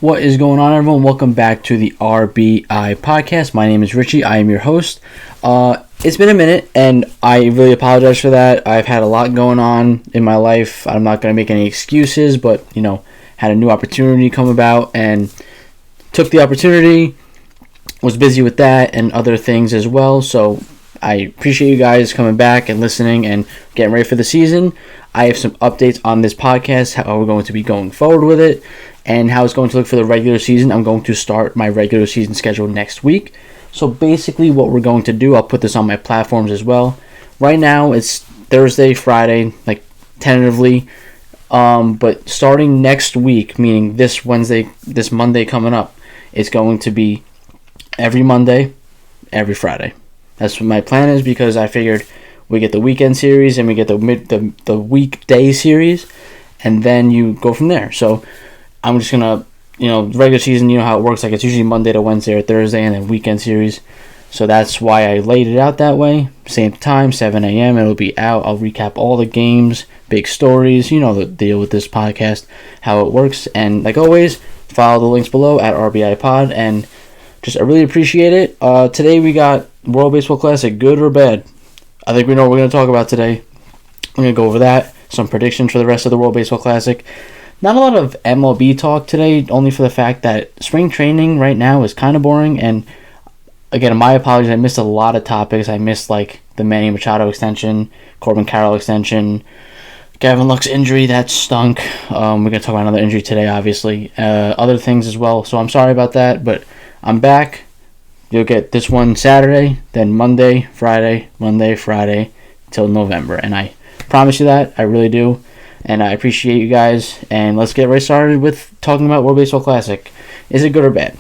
What is going on, everyone? Welcome back to the RBI podcast. My name is Richie. I am your host. It's been a minute, and I really apologize for that. I've had a lot going on in my life. I'm not going to make any excuses, but, had a new opportunity come about and took the opportunity, was busy with that and other things as well. So I appreciate you guys coming back and listening and getting ready for the season. I have some updates on this podcast, how we're going to be going forward with it, and how it's going to look for the regular season. I'm going to start my regular season schedule next week. So basically what we're going to do, I'll put this on my platforms as well. Right now it's Thursday, Friday, tentatively. But starting next week, meaning this Monday coming up, it's going to be every Monday, every Friday. That's what my plan is, because I figured we get the weekend series and we get the weekday series, and then you go from there. So I'm just gonna, regular season, how it works. It's usually Monday to Wednesday or Thursday, and then weekend series. So that's why I laid it out that way. Same time, 7 a.m. It'll be out. I'll recap all the games, big stories. The deal with this podcast, how it works. And like always, follow the links below at RBI Pod. And I really appreciate it. Today we got World Baseball Classic, good or bad? I think we know what we're going to talk about today. We're going to go over that. Some predictions for the rest of the World Baseball Classic. Not a lot of MLB talk today, only for the fact that spring training right now is kind of boring. And again, my apologies, I missed a lot of topics. I missed the Manny Machado extension, Corbin Carroll extension, Gavin Lux injury, that stunk. We're going to talk about another injury today, obviously. Other things as well, so I'm sorry about that, but I'm back. You'll get this one Saturday, then Monday, Friday, till November. And I promise you that, I really do. And I appreciate you guys. And let's get right started with talking about World Baseball Classic. Is it good or bad?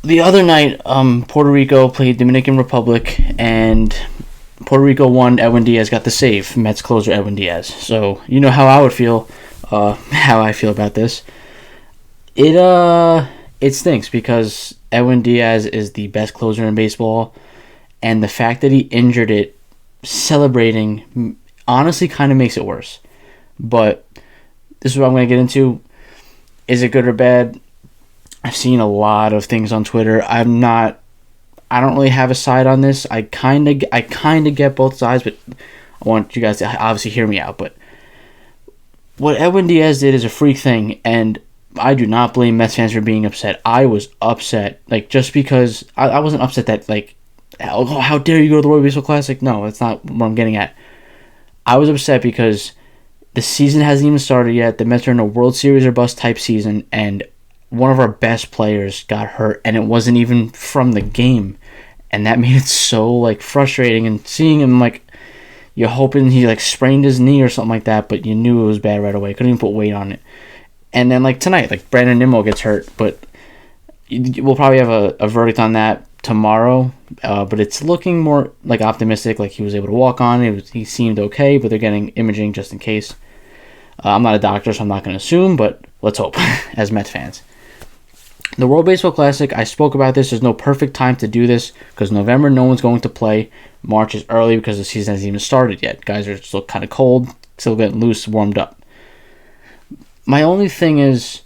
The other night, Puerto Rico played Dominican Republic, and Puerto Rico won. Edwin Diaz got the save. Mets closer Edwin Diaz. So you know how I would feel, how I feel about this. It stinks because Edwin Diaz is the best closer in baseball, and the fact that he injured it, celebrating, honestly kind of makes it worse. But this is what I'm going to get into. Is it good or bad? I've seen a lot of things on Twitter. I don't really have a side on this. I kind of get both sides, but I want you guys to obviously hear me out. But what Edwin Diaz did is a freak thing, and I do not blame Mets fans for being upset. I was upset, just because I wasn't upset that how dare you go to the World Baseball Classic? No, that's not what I'm getting at. I was upset because the season hasn't even started yet. The Mets are in a World Series or bust type season, and one of our best players got hurt, and it wasn't even from the game, and that made it so frustrating. And seeing him you're hoping he sprained his knee or something like that, but you knew it was bad right away. Couldn't even put weight on it. And then tonight, Brandon Nimmo gets hurt, but we'll probably have a verdict on that tomorrow. But it's looking more optimistic. He was able to walk on. He seemed okay, but they're getting imaging just in case. I'm not a doctor, so I'm not going to assume, but let's hope as Mets fans. The World Baseball Classic, I spoke about this. There's no perfect time to do this because November, no one's going to play. March is early because the season hasn't even started yet. Guys are still kind of cold, still getting loose, warmed up. My only thing is,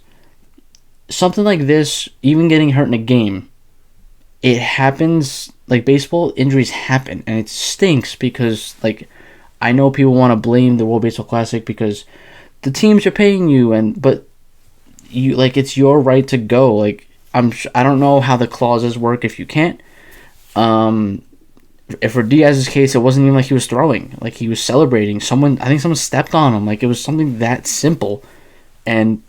something like this, even getting hurt in a game, it happens. Baseball injuries happen, and it stinks because, I know people want to blame the World Baseball Classic because the teams are paying you, but you it's your right to go. I don't know how the clauses work if you can't. If for Diaz's case, it wasn't even he was throwing, he was celebrating. I think someone stepped on him. It was something that simple, and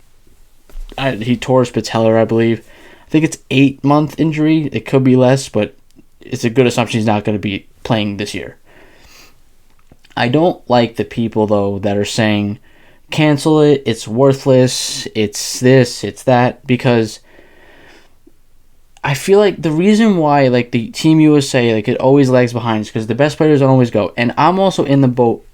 he tore his patellar, I believe. I think it's 8-month injury. It could be less, but it's a good assumption he's not going to be playing this year. I don't like the people, though, that are saying, cancel it, it's worthless, it's this, it's that, because I feel the reason why, the Team USA, it always lags behind is because the best players don't always go. And I'm also in the boat.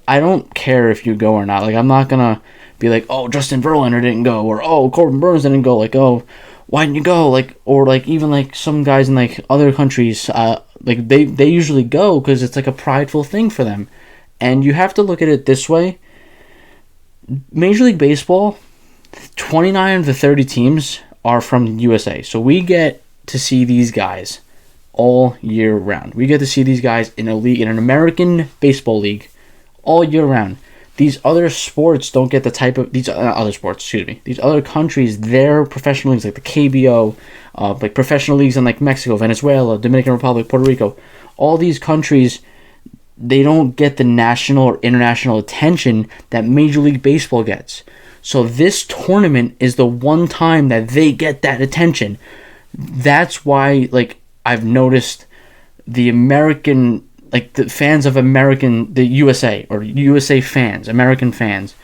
I don't care if you go or not. I'm not going to be oh, Justin Verlander didn't go, or, oh, Corbin Burns didn't go, oh, why didn't you go? Or even some guys in other countries, they usually go because it's a prideful thing for them. And you have to look at it this way. Major League Baseball 29 of the 30 teams are from USA. So we get to see these guys all year round. We get to see these guys in a league, in an American baseball league, all year round. These other sports don't get the type of these other countries, their professional leagues like the KBO, like professional leagues in like Mexico, Venezuela, Dominican Republic, Puerto Rico. All these countries, they don't get the national or international attention that Major League Baseball gets. So this tournament is the one time that they get that attention. That's why, like, I've noticed the American, like the fans of the USA or USA fans, American fans,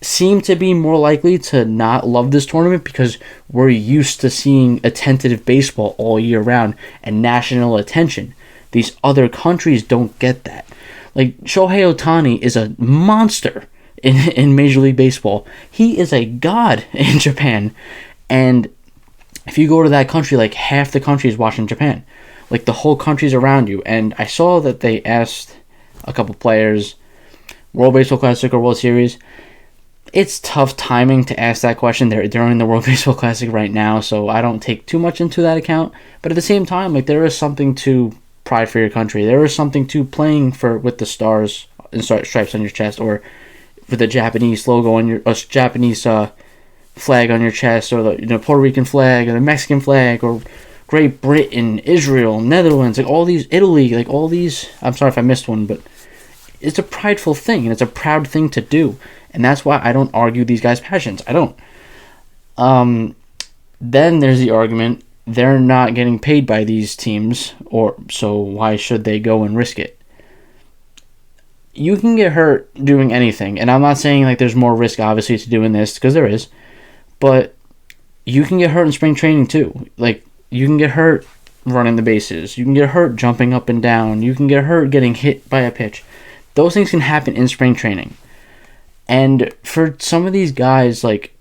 seem to be more likely to not love this tournament because we're used to seeing attentive baseball all year round and national attention. These other countries don't get that. Like, Shohei Ohtani is a monster in Major League Baseball. He is a god in Japan. And if you go to that country, like half the country is watching Japan. Like the whole country's around you. And I saw that they asked a couple players, World Baseball Classic or World Series. It's tough timing to ask that question. They're during the World Baseball Classic right now, so I don't take too much into that account. But at the same time, like, there is something to pride for your country. There is something to playing with the stars and stripes on your chest, or with the Japanese logo on your Japanese flag on your chest, or the Puerto Rican flag, or the Mexican flag, or Great Britain, Israel, Netherlands, like all these, Italy, like all these. I'm sorry if I missed one, but it's a prideful thing and it's a proud thing to do, and that's why I don't argue these guys' passions. I don't. Then there's the argument they're not getting paid by these teams, so why should they go and risk it? You can get hurt doing anything, and I'm not saying like there's more risk obviously to doing this, because there is, but you can get hurt in spring training too. Like, you can get hurt running the bases, you can get hurt jumping up and down, you can get hurt getting hit by a pitch. Those things can happen in spring training. And for some of these guys, like,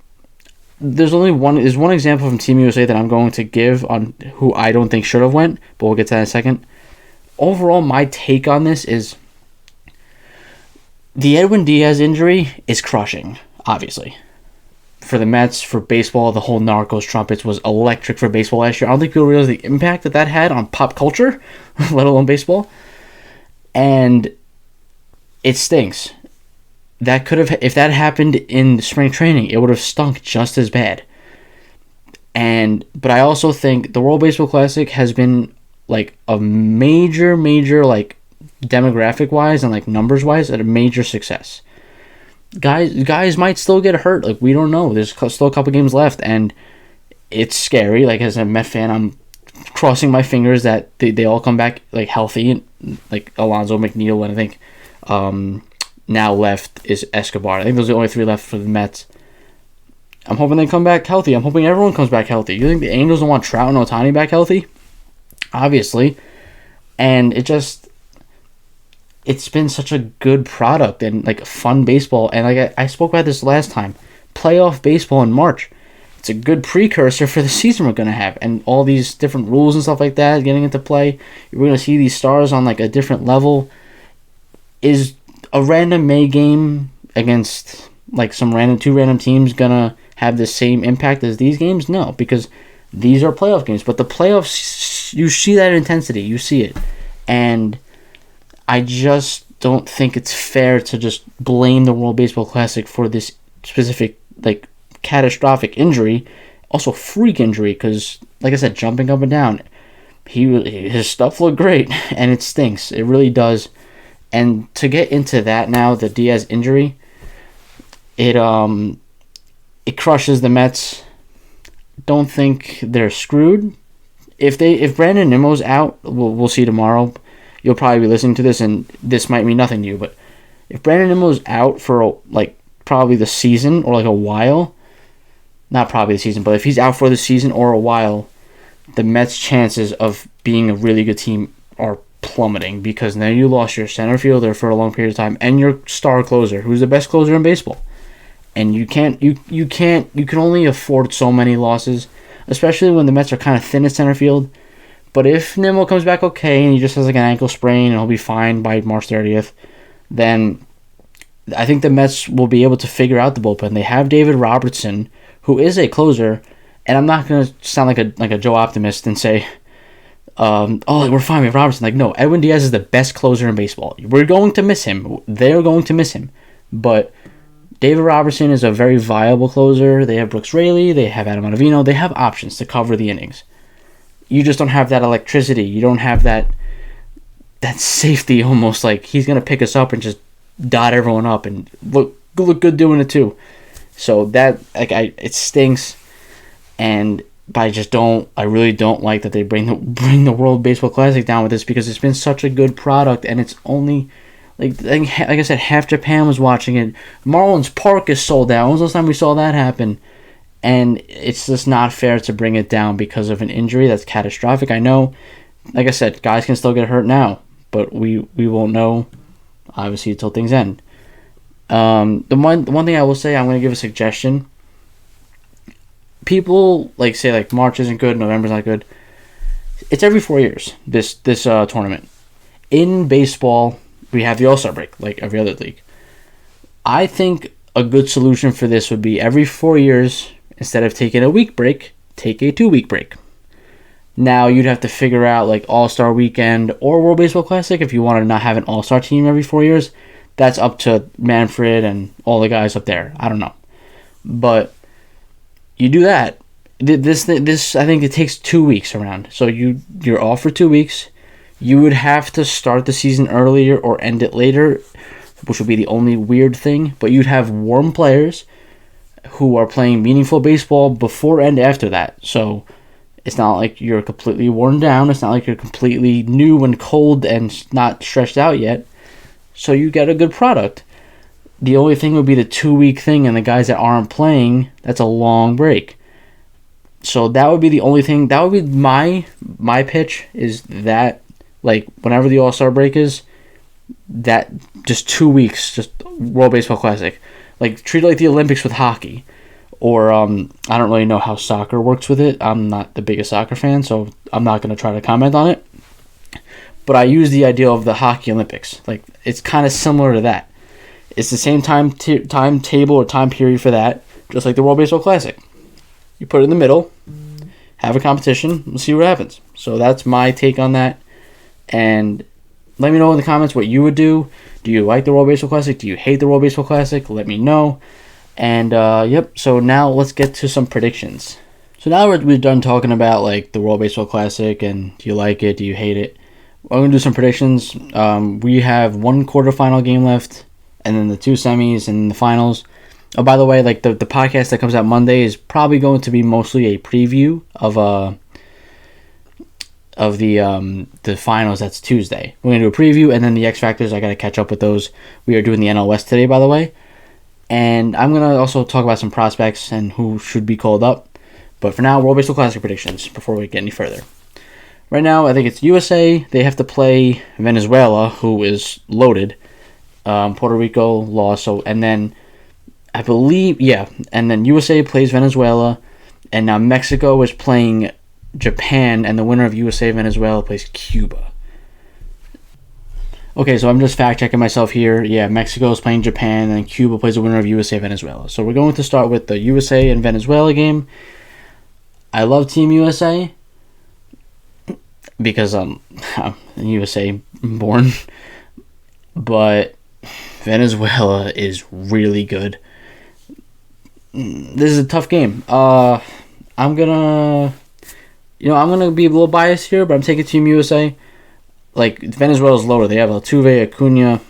there's one example from Team USA that I'm going to give on who I don't think should have went, but we'll get to that in a second. Overall, my take on this is the Edwin Diaz injury is crushing, obviously. For the Mets, for baseball, the whole Narcos Trumpets was electric for baseball last year. I don't think people realize the impact that had on pop culture, let alone baseball. And it stinks. That could have, if that happened in spring training, it would have stunk just as bad. But I also think the World Baseball Classic has been like a major, like demographic wise and like numbers wise, a major success. Guys might still get hurt. Like, we don't know. There's still a couple games left, and it's scary. Like, as a Met fan, I'm crossing my fingers that they all come back like healthy. Like Alonso, McNeil, and I think now left is Escobar. I think those are the only three left for the Mets. I'm hoping they come back healthy. I'm hoping everyone comes back healthy. You think the Angels don't want Trout and Ohtani back healthy? Obviously. And it's been such a good product and like fun baseball. And like I spoke about this last time, playoff baseball in March. It's a good precursor for the season we're going to have. And all these different rules and stuff like that getting into play. We're going to see these stars on like a different level. Is a random May game against like two random teams gonna have the same impact as these games? No, because these are playoff games. But the playoffs, you see that intensity, you see it, and I just don't think it's fair to just blame the World Baseball Classic for this specific like catastrophic injury, also freak injury, because like I said, jumping up and down, his stuff looked great, and it stinks. It really does. And to get into that now, the Diaz injury, it crushes the Mets. Don't think they're screwed. If Brandon Nimmo's out, we'll see tomorrow. You'll probably be listening to this, and this might mean nothing to you. But if Brandon Nimmo's out for like probably the season or like a while, not probably the season, but if he's out for the season or a while, the Mets' chances of being a really good team are plummeting, because now you lost your center fielder for a long period of time and your star closer, who's the best closer in baseball. And you can only afford so many losses, especially when the Mets are kind of thin at center field. But if Nimmo comes back okay and he just has like an ankle sprain and he'll be fine by March 30th, then I think the Mets will be able to figure out the bullpen. They have David Robertson, who is a closer, and I'm not gonna sound like a Joe Optimist and say, "Oh, we're fine with Robertson." Like, no, Edwin Diaz is the best closer in baseball. We're going to miss him. They're going to miss him, but David Robertson is a very viable closer. They have Brooks Raley. They have Adam Ottavino. They have options to cover the innings. You just don't have that electricity. You don't have that safety almost. Like, he's going to pick us up and just dot everyone up and look good doing it too. So that, it stinks. But I really don't like that they bring the World Baseball Classic down with this, because it's been such a good product, and it's only... Like I said, half Japan was watching it. Marlins Park is sold out. When was the last time we saw that happen? And it's just not fair to bring it down because of an injury that's catastrophic. I know, like I said, guys can still get hurt now, but we won't know, obviously, until things end. The one thing I will say, I'm going to give a suggestion. People say March isn't good, November's not good. It's every 4 years, this tournament. In baseball, we have the All-Star break, like every other league. I think a good solution for this would be every 4 years, instead of taking a week break, take a 2-week break. Now, you'd have to figure out All-Star Weekend or World Baseball Classic if you want to not have an All-Star team every 4 years. That's up to Manfred and all the guys up there. I don't know. But you do that. This I think it takes 2 weeks around. So you're off for 2 weeks. You would have to start the season earlier or end it later, which would be the only weird thing. But you'd have warm players who are playing meaningful baseball before and after that. So it's not like you're completely worn down. It's not like you're completely new and cold and not stretched out yet. So you get a good product. The only thing would be the 2-week thing, and the guys that aren't playing, that's a long break. So that would be the only thing. That would be my pitch, is that, whenever the All-Star break is, that just 2 weeks, just World Baseball Classic. Treat it like the Olympics with hockey. Or, I don't really know how soccer works with it. I'm not the biggest soccer fan, so I'm not going to try to comment on it. But I use the idea of the Hockey Olympics. It's kind of similar to that. It's the same timetable or time period for that, just like the World Baseball Classic. You put it in the middle, have a competition, we'll see what happens. So that's my take on that. And let me know in the comments what you would do. Do you like the World Baseball Classic? Do you hate the World Baseball Classic? Let me know. And, so now let's get to some predictions. So now we're done talking about, the World Baseball Classic, and do you like it, do you hate it? I'm going to do some predictions. We have one quarterfinal game left, and then the 2 semis and the finals. Oh, by the way, the podcast that comes out Monday is probably going to be mostly a preview of the finals. That's Tuesday. We're going to do a preview, and then the X Factors, I got to catch up with those. We are doing the NL West today, by the way. And I'm going to also talk about some prospects and who should be called up. But for now, World Baseball Classic predictions before we get any further. Right now, I think it's USA. They have to play Venezuela, who is loaded. Puerto Rico lost. And then I believe, and then USA plays Venezuela. And now Mexico is playing Japan, and the winner of USA-Venezuela plays Cuba. Okay, so I'm just fact-checking myself here. Yeah, Mexico is playing Japan, and Cuba plays the winner of USA-Venezuela. So we're going to start with the USA and Venezuela game. I love Team USA because I'm USA born. But Venezuela is really good. This is a tough game. I'm gonna be a little biased here, but I'm taking Team USA. Venezuela's lower. They have Altuve, Acuna,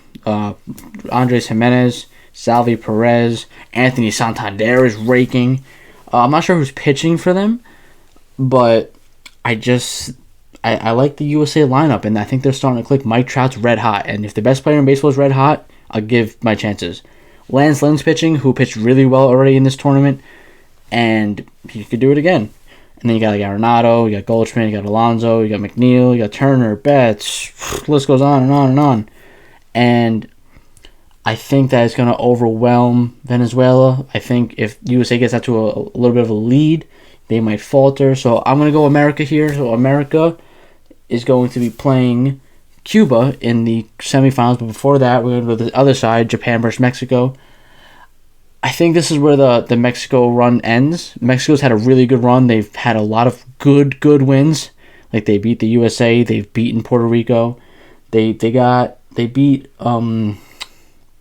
Andres Jimenez, Salvi Perez, Anthony Santander is raking. I'm not sure who's pitching for them, but I like the USA lineup, and I think they're starting to click. Mike Trout's red hot, and if the best player in baseball is red hot, I'll give my chances. Lance Lynn's pitching, who pitched really well already in this tournament, and he could do it again. And then you got Arenado, you got Goldschmidt, you got Alonso, you got McNeil, you got Turner, Betts. The list goes on and on and on. And I think that it's going to overwhelm Venezuela. I think if USA gets out to a little bit of a lead, they might falter. So I'm going to go America here. So America is going to be playing Cuba in the semifinals. But before that, we're going to go to the other side, Japan versus Mexico. I think this is where the Mexico run ends. Mexico's had a really good run. They've had a lot of good wins. Like they beat the USA. They've beaten Puerto Rico. They beat and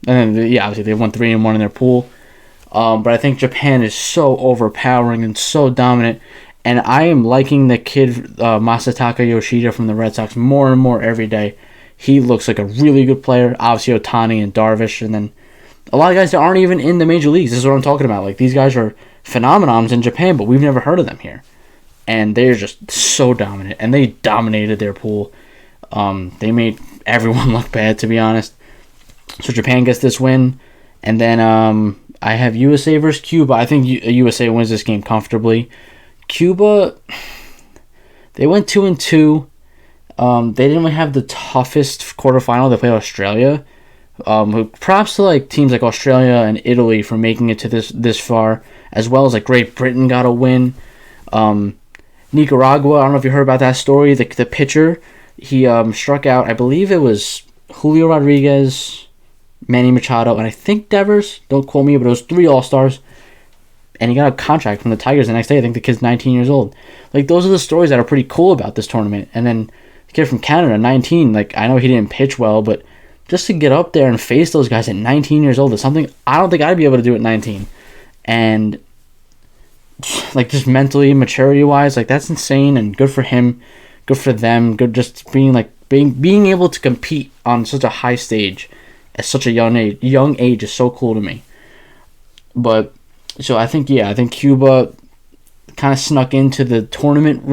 then obviously they won 3-1 in their pool. But I think Japan is so overpowering and so dominant. And I am liking the kid Masataka Yoshida from the Red Sox more and more every day. He looks like a really good player. Obviously Ohtani and Darvish, and then a lot of guys that aren't even in the major leagues. This is what I'm talking about. Like, these guys are phenomenons in Japan, but we've never heard of them here. And they're just so dominant. And they dominated their pool. They made everyone look bad, to be honest. So Japan gets this win. And then I have USA versus Cuba. I think USA wins this game comfortably. Cuba, they went 2-2. They didn't really have the toughest quarterfinal. They played Australia. Props to like teams like Australia and Italy for making it to this far, as well as like Great Britain got a win. Nicaragua, I don't know if you heard about that story. The pitcher, he struck out, I believe it was Julio Rodriguez, Manny Machado, and I think Devers. Don't quote me, but it was 3 All-Stars. And he got a contract from the Tigers the next day. I think the kid's 19 years old. Like, those are the stories that are pretty cool about this tournament. And then the kid from Canada, 19, like, I know he didn't pitch well, but just to get up there and face those guys at 19 years old is something I don't think I'd be able to do at 19. And, like, just mentally, maturity-wise, like, that's insane and good for him, good for them, good just being able to compete on such a high stage at such a young age is so cool to me. But, so I think Cuba kind of snuck into the tournament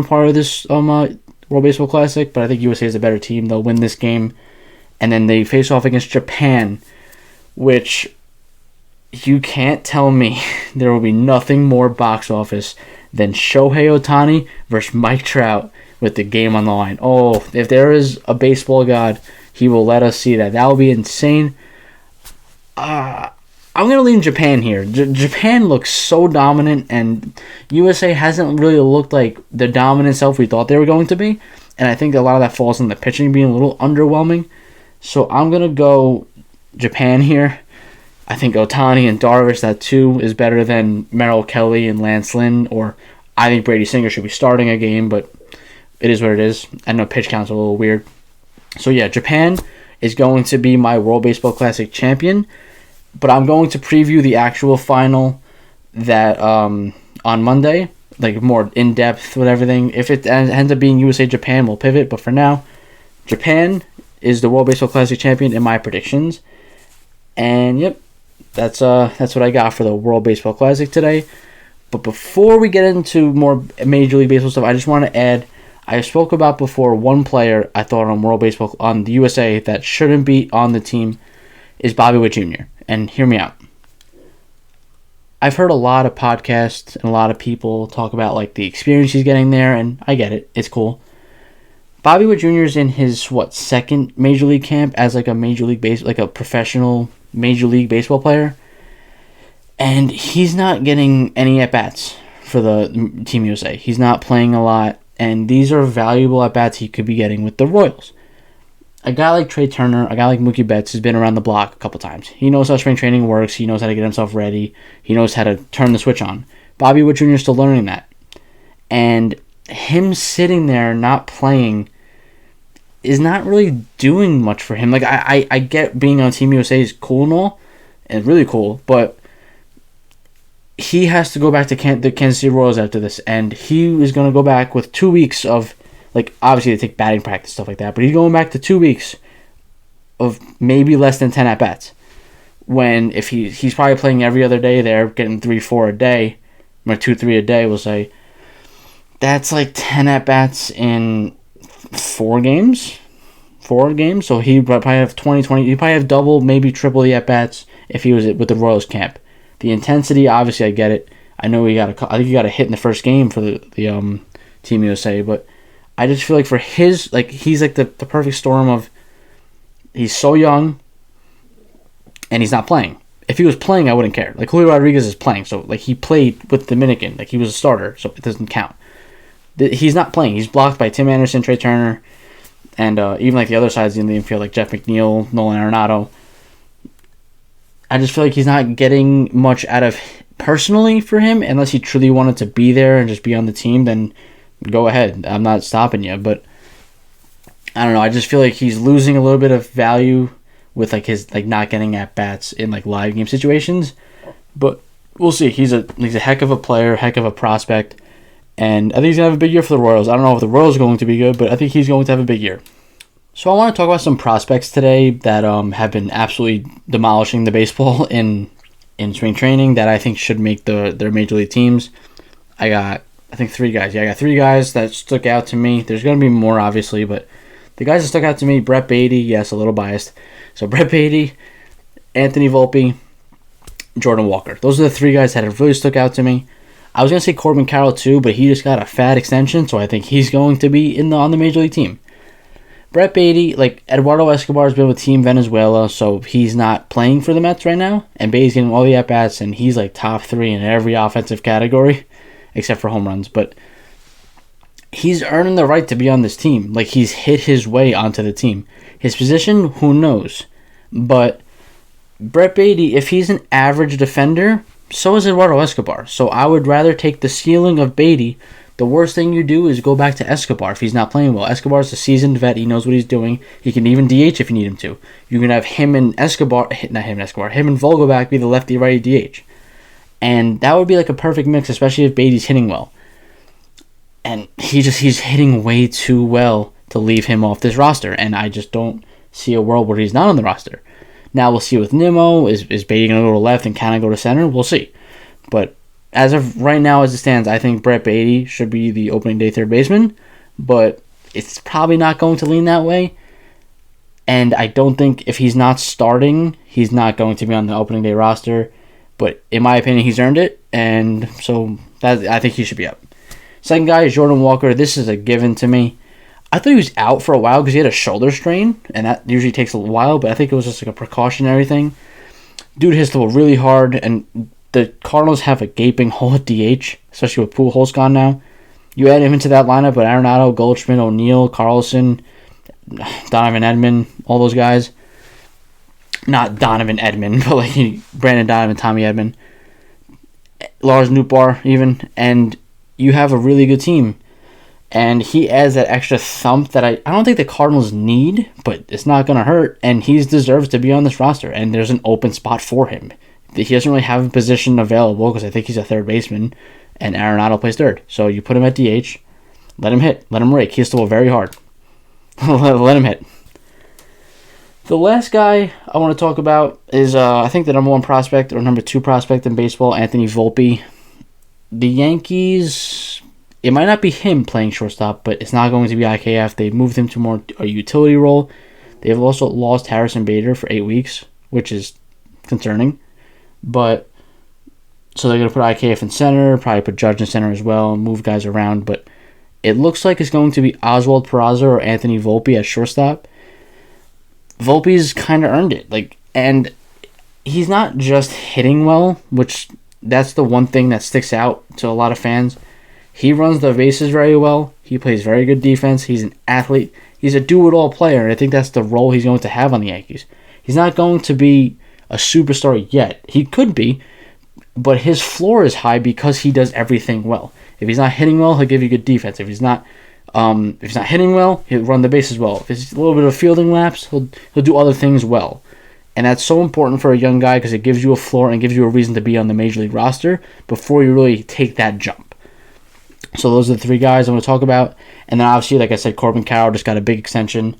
part of this World Baseball Classic, but I think USA is a better team. They'll win this game. And then they face off against Japan, which you can't tell me there will be nothing more box office than Shohei Ohtani versus Mike Trout with the game on the line. Oh, if there is a baseball god, he will let us see that. That will be insane. I'm going to lean Japan here. Japan looks so dominant, and USA hasn't really looked like the dominant self we thought they were going to be. And I think a lot of that falls on the pitching being a little underwhelming. So I'm going to go Japan here. I think Ohtani and Darvish, that too, is better than Merrill Kelly and Lance Lynn. Or I think Brady Singer should be starting a game, but it is what it is. I know pitch counts are a little weird. So yeah, Japan is going to be my World Baseball Classic champion. But I'm going to preview the actual final that on Monday, like more in-depth with everything. If it ends up being USA-Japan, we'll pivot. But for now, Japan is the World Baseball Classic champion in my predictions. And yep, that's what I got for the World Baseball Classic today. But before we get into more Major League Baseball stuff, I just want to add, I spoke about before one player I thought on the USA that shouldn't be on the team is Bobby Witt Jr. And hear me out. I've heard a lot of podcasts and a lot of people talk about like the experience he's getting there, and I get it. It's cool. Bobby Witt Jr. is in his second Major League camp as like a professional Major League Baseball player, and he's not getting any at bats for the Team USA. He's not playing a lot, and these are valuable at bats he could be getting with the Royals. A guy like Trey Turner, a guy like Mookie Betts has been around the block a couple times. He knows how spring training works. He knows how to get himself ready. He knows how to turn the switch on. Bobby Witt Jr. is still learning that, and him sitting there not playing is not really doing much for him. Like, I get being on Team USA is cool and all, and really cool, but he has to go back to the Kansas City Royals after this, and he is going to go back with 2 weeks of, like, obviously they take batting practice, stuff like that, but he's going back to 2 weeks of maybe less than 10 at-bats. When if he's probably playing every other day there, getting 3-4 a day, or 2-3 a day, we'll say, that's like 10 at-bats in 4 games, so he probably have 20, he probably have double, maybe triple the at-bats if he was with the Royals camp. The intensity, obviously I get it. I know I think he got a hit in the first game for the Team USA, but I just feel like for his, like, he's like the perfect storm of, he's so young and he's not playing. If he was playing, I wouldn't care. Like, Julio Rodriguez is playing, so like he played with Dominican, like he was a starter, so it doesn't count. He's not playing. He's blocked by Tim Anderson, Trey Turner. And even like the other sides in the infield, like Jeff McNeil, Nolan Arenado, I just feel like he's not getting much out of personally for him. Unless he truly wanted to be there and just be on the team, then go ahead. I'm not stopping you. But I don't know. I just feel like he's losing a little bit of value with like his like not getting at bats in like live game situations. But we'll see. He's a heck of a player, heck of a prospect. And I think he's going to have a big year for the Royals. I don't know if the Royals are going to be good, but I think he's going to have a big year. So I want to talk about some prospects today that have been absolutely demolishing the baseball in spring training that I think should make their major league teams. I got 3 guys. Yeah, I got 3 guys that stuck out to me. There's going to be more, obviously, but the guys that stuck out to me, Brett Baty, yes, a little biased. So Brett Baty, Anthony Volpe, Jordan Walker. Those are the 3 guys that have really stuck out to me. I was going to say Corbin Carroll too, but he just got a fat extension, so I think he's going to be on the Major League team. Brett Baty, like Eduardo Escobar has been with Team Venezuela, so he's not playing for the Mets right now, and Baty's getting all the at-bats, and he's like top 3 in every offensive category, except for home runs, but he's earning the right to be on this team. Like, he's hit his way onto the team. His position, who knows? But Brett Baty, if he's an average defender, so is Eduardo Escobar. So I would rather take the ceiling of Baty. The worst thing you do is go back to Escobar if he's not playing well. Escobar's a seasoned vet. He knows what he's doing. He can even DH if you need him to. You can have him and him and Vogelbach be the lefty-righty DH. And that would be like a perfect mix, especially if Baty's hitting well. And he's hitting way too well to leave him off this roster. And I just don't see a world where he's not on the roster. Now we'll see with Nimmo. Is Baty going to go to left and kind of go to center? We'll see. But as of right now, as it stands, I think Brett Baty should be the opening day third baseman. But it's probably not going to lean that way. And I don't think if he's not starting, he's not going to be on the opening day roster. But in my opinion, he's earned it. And so I think he should be up. Second guy is Jordan Walker. This is a given to me. I thought he was out for a while because he had a shoulder strain, and that usually takes a while, but I think it was just like a precautionary thing. Dude hits the ball really hard, and the Cardinals have a gaping hole at DH, especially with Pujols gone now. You add him into that lineup with Arenado, Goldschmidt, O'Neill, Carlson, Donovan Edman, all those guys. Not Donovan Edman, but like Brandon Donovan, Tommy Edman, Lars Nootbaar even, and you have a really good team. And he adds that extra thump that I don't think the Cardinals need, but it's not going to hurt. And he deserves to be on this roster. And there's an open spot for him. He doesn't really have a position available because I think he's a third baseman. And Arenado plays third. So you put him at DH. Let him hit. Let him rake. He hits the ball very hard. Let him hit. The last guy I want to talk about is, I think, the number 1 prospect or number 2 prospect in baseball, Anthony Volpe. The Yankees... It might not be him playing shortstop, but it's not going to be IKF. They've moved him to more a utility role. They've also lost Harrison Bader for 8 weeks, which is concerning. But so they're going to put IKF in center, probably put Judge in center as well, move guys around. But it looks like it's going to be Oswald Peraza or Anthony Volpe at shortstop. Volpe's kind of earned it, and he's not just hitting well, which that's the one thing that sticks out to a lot of fans. He runs the bases very well. He plays very good defense. He's an athlete. He's a do-it-all player, and I think that's the role he's going to have on the Yankees. He's not going to be a superstar yet. He could be, but his floor is high because he does everything well. If he's not hitting well, he'll give you good defense. If he's not hitting well, he'll run the bases well. If it's a little bit of a fielding lapse, he'll do other things well. And that's so important for a young guy because it gives you a floor and gives you a reason to be on the Major League roster before you really take that jump. So those are the 3 guys I'm going to talk about. And then obviously, like I said, Corbin Carroll just got a big extension.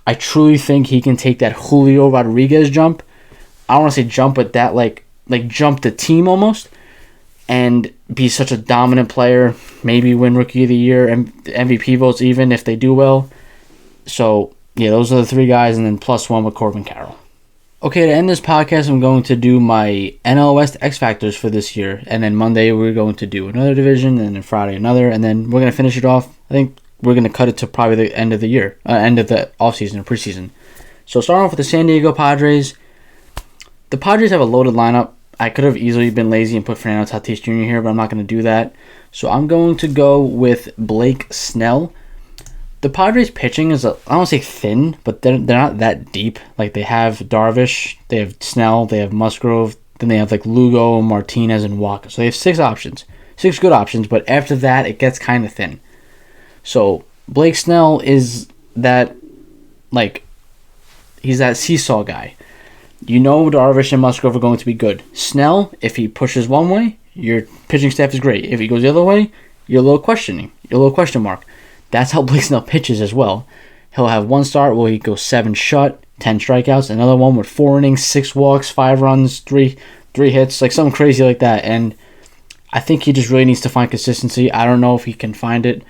I truly think he can take that Julio Rodriguez jump. I don't want to say jump, but that like jump the team almost. And be such a dominant player. Maybe win Rookie of the Year and MVP votes even if they do well. So, yeah, those are the 3 guys. And then +1 with Corbin Carroll. Okay, to end this podcast, I'm going to do my NL West X Factors for this year. And then Monday, we're going to do another division. And then Friday, another. And then we're going to finish it off. I think we're going to cut it to probably the end of the year. End of the offseason or preseason. So starting off with the San Diego Padres. The Padres have a loaded lineup. I could have easily been lazy and put Fernando Tatis Jr. here, but I'm not going to do that. So I'm going to go with Blake Snell. The Padres pitching is, I don't want to say thin, but they're not that deep. Like, they have Darvish, they have Snell, they have Musgrove, then they have, like, Lugo, Martinez, and Walker. So they have 6 options. 6 good options, but after that, it gets kind of thin. So Blake Snell is that, like, he's that seesaw guy. You know Darvish and Musgrove are going to be good. Snell, if he pushes one way, your pitching staff is great. If he goes the other way, you're a little question mark. That's how Blake Snell pitches as well. He'll have one start where he goes 7 shut, 10 strikeouts. Another one with 4 innings, 6 walks, 5 runs, 3 hits, like something crazy like that. And I think he just really needs to find consistency. I don't know if he can find it.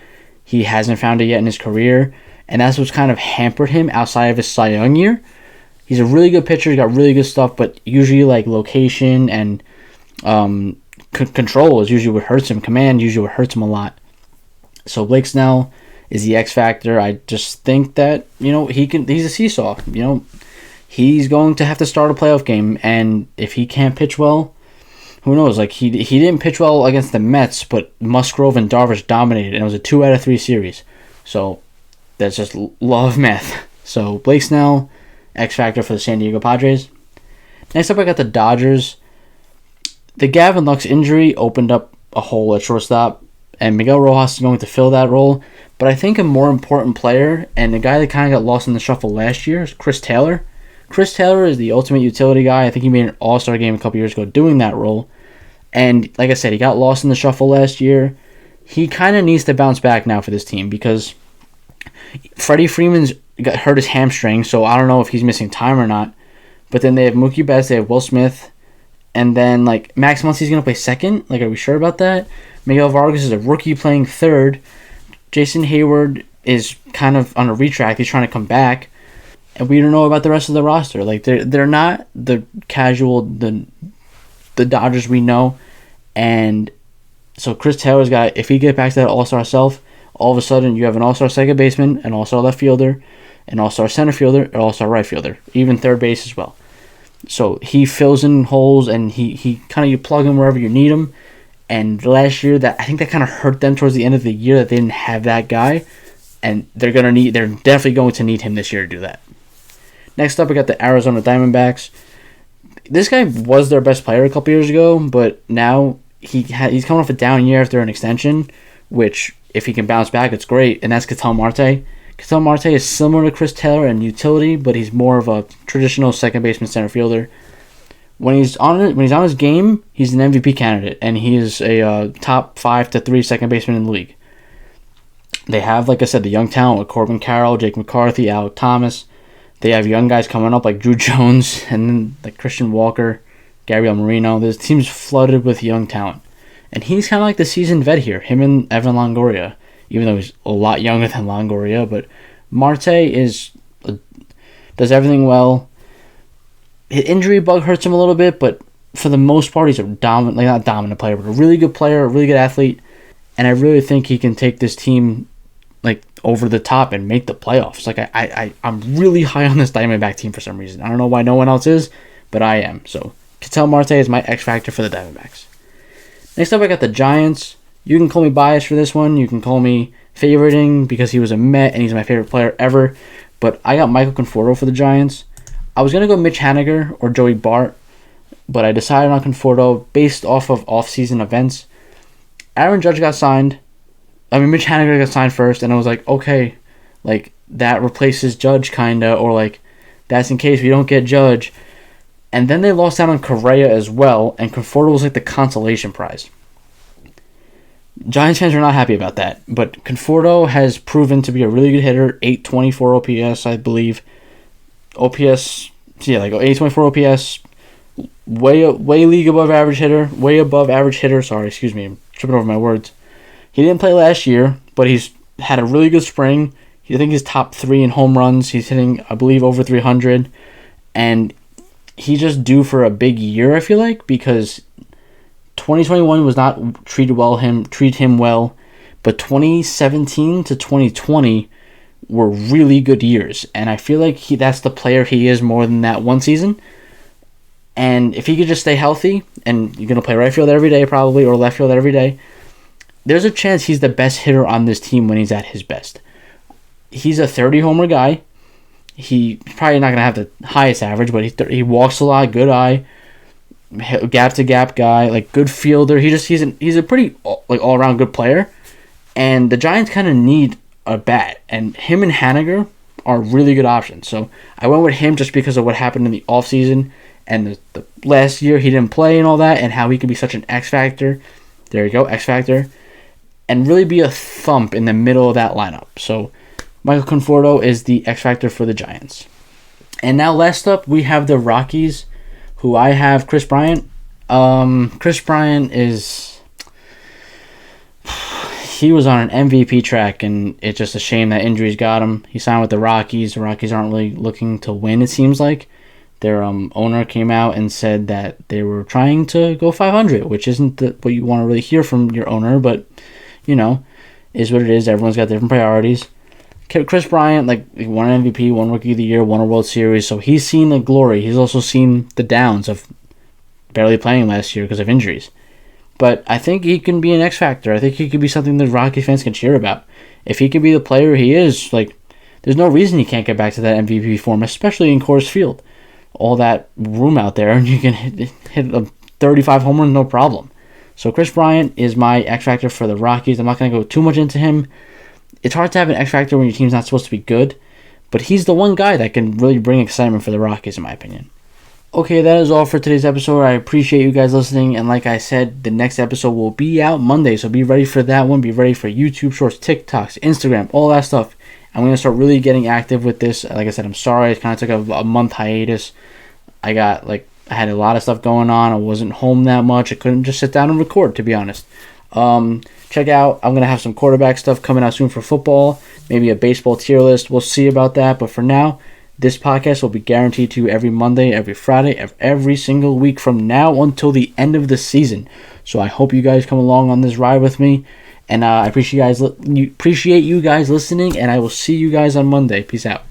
He hasn't found it yet in his career. And that's what's kind of hampered him outside of his Cy Young year. He's a really good pitcher. He's got really good stuff, but usually like location and control is usually what hurts him. Command usually what hurts him a lot. So Blake Snell is the X factor. I just think that, he's a seesaw. He's going to have to start a playoff game, and if he can't pitch well, who knows? Like, he didn't pitch well against the Mets, but Musgrove and Darvish dominated, and it was a 2 out of 3 series. So that's just law of math. So Blake Snell, X factor for the San Diego Padres. Next up, I got the Dodgers. The Gavin Lux injury opened up a hole at shortstop, and Miguel Rojas is going to fill that role. But I think a more important player, and the guy that kind of got lost in the shuffle last year, is Chris Taylor. Chris Taylor is the ultimate utility guy. I think he made an all-star game a couple years ago doing that role. And like I said, he got lost in the shuffle last year. He kind of needs to bounce back now for this team because Freddie Freeman's got hurt his hamstring, so I don't know if he's missing time or not. But then they have Mookie Betts, they have Will Smith, and then like Max Muncy's going to play second. Like, are we sure about that? Miguel Vargas is a rookie playing third. Jason Hayward is kind of on a retract. He's trying to come back. And we don't know about the rest of the roster. Like, they're not the casual, the Dodgers we know. And so Chris Taylor's got, if he gets back to that all-star self, all of a sudden you have an all-star second baseman, an all-star left fielder, an all-star center fielder, an all-star right fielder, even third base as well. So he fills in holes, and he kind of, you plug him wherever you need him. And last year, I think that kind of hurt them towards the end of the year that they didn't have that guy, and they're definitely going to need him this year to do that. Next up, we got the Arizona Diamondbacks. This guy was their best player a couple years ago, but now he's coming off a down year after an extension, which if he can bounce back, it's great. And that's Ketel Marte. Ketel Marte is similar to Chris Taylor in utility, but he's more of a traditional second baseman center fielder. When he's on his game, he's an MVP candidate, and he is a top 5 to 3 second baseman in the league. They have, like I said, the young talent with Corbin Carroll, Jake McCarthy, Alec Thomas. They have young guys coming up like Drew Jones, and then like Christian Walker, Gabriel Marino. This team's flooded with young talent, and he's kind of like the seasoned vet here. Him and Evan Longoria, even though he's a lot younger than Longoria, but Marte does everything well. His injury bug hurts him a little bit, but for the most part, he's a not dominant player, but a really good player, a really good athlete, and I really think he can take this team like over the top and make the playoffs. Like I'm really high on this Diamondback team for some reason. I don't know why no one else is, but I am. So Ketel Marte is my X factor for the Diamondbacks. Next up, I got the Giants. You can call me biased for this one. You can call me favoriting because he was a Met and he's my favorite player ever. But I got Michael Conforto for the Giants. I was going to go Mitch Haniger or Joey Bart, but I decided on Conforto based off of off-season events. Aaron Judge got signed. Mitch Haniger got signed first, and I was like, okay, like, that replaces Judge, kinda, or like, that's in case we don't get Judge. And then they lost out on Correa as well, and Conforto was like the consolation prize. Giants fans are not happy about that, but Conforto has proven to be a really good hitter, 824 OPS, I believe. Like 824 OPS, way league above average hitter, I'm tripping over my words. He didn't play last year, but he's had a really good spring. I think he's top 3 in home runs. He's hitting, I believe, over 300. And he's just due for a big year, I feel like, because 2021 was not treated him well, but 2017 to 2020 were really good years. And I feel like that's the player he is more than that one season. And if he could just stay healthy, and you're going to play right field every day probably, or left field every day, there's a chance he's the best hitter on this team when he's at his best. he's a 30 homer guy. He's probably not going to have the highest average, but he walks a lot, good eye, gap to gap guy, like good fielder. He's a pretty like all around good player, and the Giants kind of need a bat, and him and Haniger are really good options. So I went with him just because of what happened in the offseason and the last year he didn't play and all that, and how he could be such an X factor. There you go, X factor, and really be a thump in the middle of that lineup. So Michael Conforto is the X factor for the Giants. And now last up, we have the Rockies, who I have Chris Bryant. Chris Bryant he was on an MVP track, and it's just a shame that injuries got him. He signed with the Rockies. The Rockies aren't really looking to win, it seems like. Their owner came out and said that they were trying to go 500, which isn't what you want to really hear from your owner, but, is what it is. Everyone's got different priorities. Chris Bryant, he won an MVP, won Rookie of the Year, won a World Series, so he's seen the glory. He's also seen the downs of barely playing last year because of injuries. But I think he can be an X factor. I think he could be something that Rocky fans can cheer about. If he could be the player he is, there's no reason he can't get back to that MVP form, especially in Coors Field. All that room out there, and you can hit a 35 home run, no problem. So Chris Bryant is my X factor for the Rockies. I'm not going to go too much into him. It's hard to have an X factor when your team's not supposed to be good, but he's the one guy that can really bring excitement for the Rockies, in my opinion. Okay, that is all for today's episode. I appreciate you guys listening, and like I said, the next episode will be out Monday, so be ready for that one. Be ready for YouTube Shorts, TikToks, Instagram, all that stuff. I'm going to start really getting active with this. Like I said, I'm sorry. I kind of took a month hiatus. I had a lot of stuff going on. I wasn't home that much. I couldn't just sit down and record, to be honest. Check out, I'm going to have some quarterback stuff coming out soon for football. Maybe a baseball tier list. We'll see about that. But for now, this podcast will be guaranteed to you every Monday, every Friday, every single week from now until the end of the season. So I hope you guys come along on this ride with me. And I appreciate you guys listening, and I will see you guys on Monday. Peace out.